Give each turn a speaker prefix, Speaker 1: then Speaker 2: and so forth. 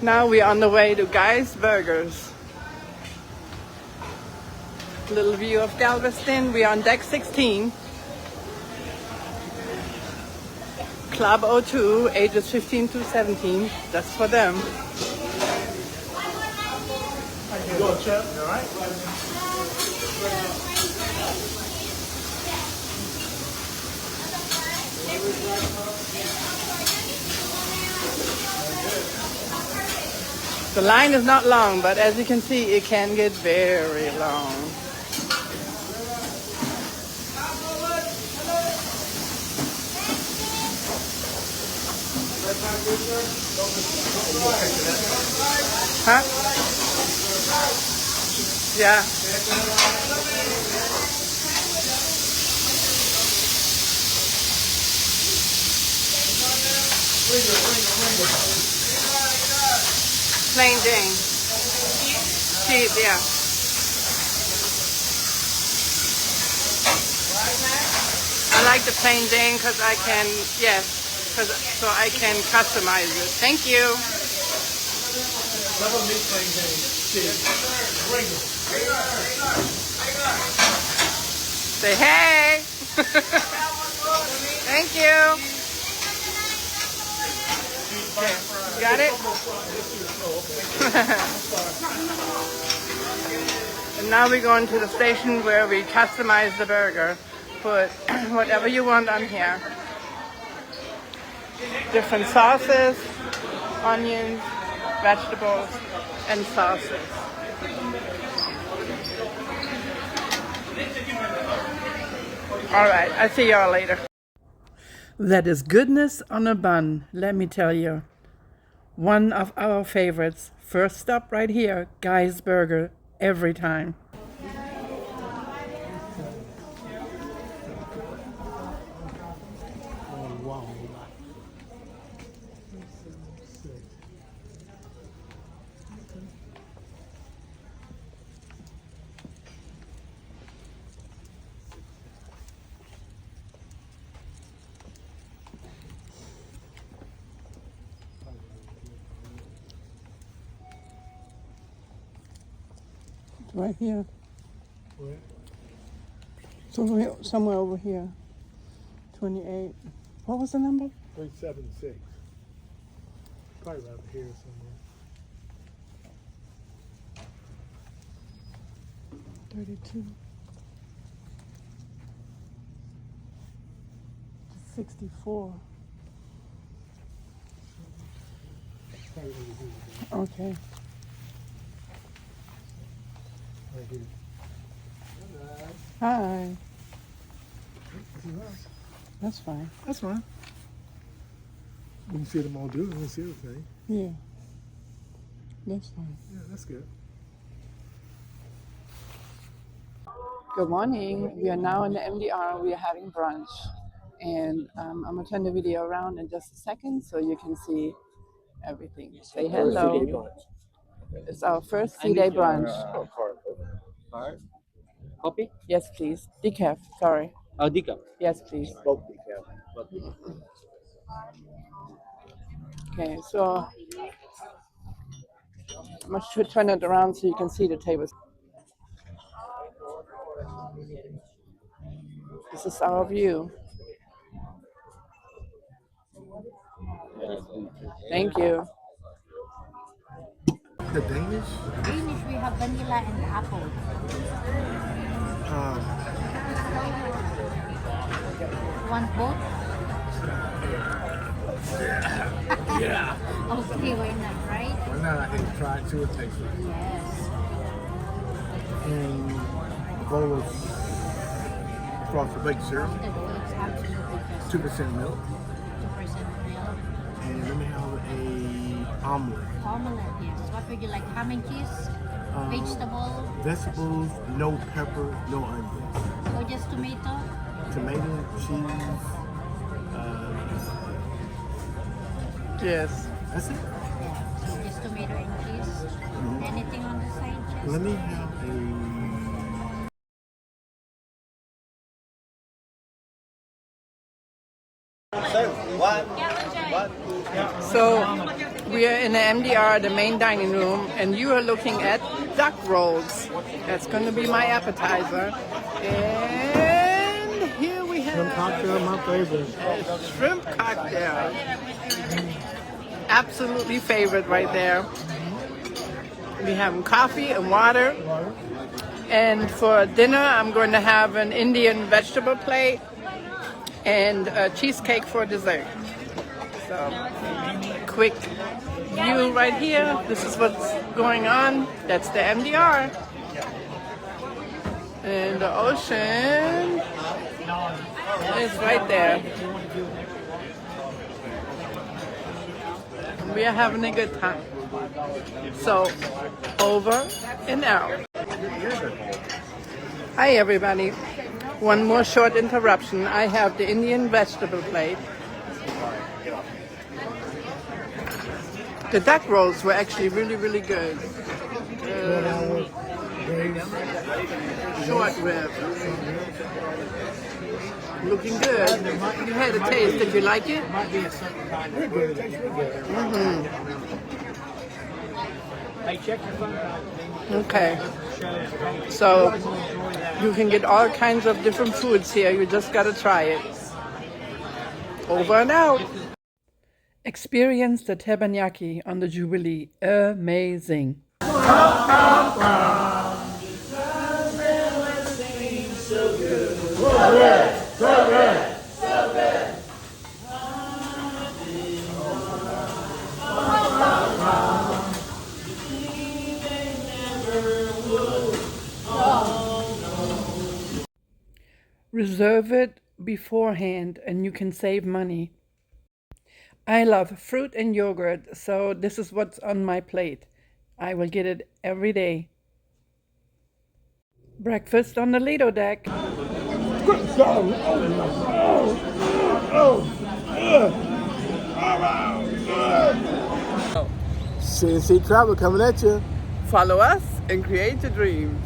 Speaker 1: Now we're on the way to Guy's Burgers. Little view of Galveston. We're on deck 16. Club 02, ages 15 to 17. That's for them.
Speaker 2: How you doing, Chef? You all right?
Speaker 1: The line is not long, but as you can see, it can get very long. Huh? Yeah. Plain Jane. Cheese, yeah. I like the plain Jane because I can, so I can customize it. Thank you.
Speaker 2: Double meat plain Jane. Cheese.
Speaker 1: Say hey. Thank you. Okay. Got it? And now we're going to the station where we customize the burger. Put whatever you want on here. Different sauces, onions, vegetables, and sauces. All right, I'll see y'all later. That is goodness on a bun, let me tell you. One of our favorites. First stop right here, Guy's Burger, every time. Right here.
Speaker 2: Where?
Speaker 1: Somewhere over here. 28. What was the number?
Speaker 2: 376. Probably around here somewhere.
Speaker 1: 32. 64.
Speaker 2: Probably over here.
Speaker 1: Okay.
Speaker 2: Right here.
Speaker 1: Hi. That's fine.
Speaker 2: That's fine. We can see them all do it. We can see everything.
Speaker 1: Yeah. That's fine.
Speaker 2: Yeah, that's good.
Speaker 1: Good morning. We are now in the MDR. We are having brunch. And I'm going to turn the video around in just a second so you can see everything. Say hello. It's our first C-Day brunch.
Speaker 3: Card? Copy?
Speaker 1: Yes, please. Decaf. Sorry.
Speaker 3: Oh, decaf.
Speaker 1: Yes, please.
Speaker 3: Both decaf.
Speaker 1: Okay, so I'm going to turn it around so you can see the tables. This is our view. Thank you.
Speaker 2: The Danish?
Speaker 4: Danish, we have vanilla and apple. Want both?
Speaker 2: Yeah.
Speaker 4: Okay, why not, right?
Speaker 2: Why not? I can try it too. It tastes like.
Speaker 4: Yes.
Speaker 2: And a bowl of frosted baked syrup,
Speaker 4: It's absolutely just
Speaker 2: 2% milk,
Speaker 4: 2% milk.
Speaker 2: and let me have a omelet.
Speaker 4: Omelette, yes. What would you like? Ham and cheese? Vegetable?
Speaker 2: Vegetables, no pepper, no onions.
Speaker 4: Or just tomato?
Speaker 2: Tomato, cheese.
Speaker 1: Yes.
Speaker 2: That's it.
Speaker 4: Yeah. So just tomato and cheese. Anything on the side, Jess?
Speaker 2: Let me have a.
Speaker 1: So We are in the MDR, the main dining room, and you are looking at duck rolls. That's going to be my appetizer. And here we have
Speaker 2: Shrimp cocktail, my favorite.
Speaker 1: a shrimp cocktail. Absolutely favorite right there. We have coffee and water. And for dinner, I'm going to have an Indian vegetable plate and a cheesecake for dessert. So, quick view right here. This is what's going on. That's the MDR. And the ocean is right there. We are having a good time. So, over and out. Hi everybody. One more short interruption. I have the Indian vegetable plate. The duck rolls were actually really, really good. Short rib. Looking good. You had a taste. Did you like it? Okay. So you can get all kinds of different foods here. You just gotta try it. Over and out. Experience the teppanyaki on the Jubilee. Amazing. Reserve it beforehand and you can save money. I love fruit and yogurt, so this is what's on my plate. I will get it every day. Breakfast on the Lido deck.
Speaker 2: CNC Travel coming at you.
Speaker 1: Follow us and create your dreams.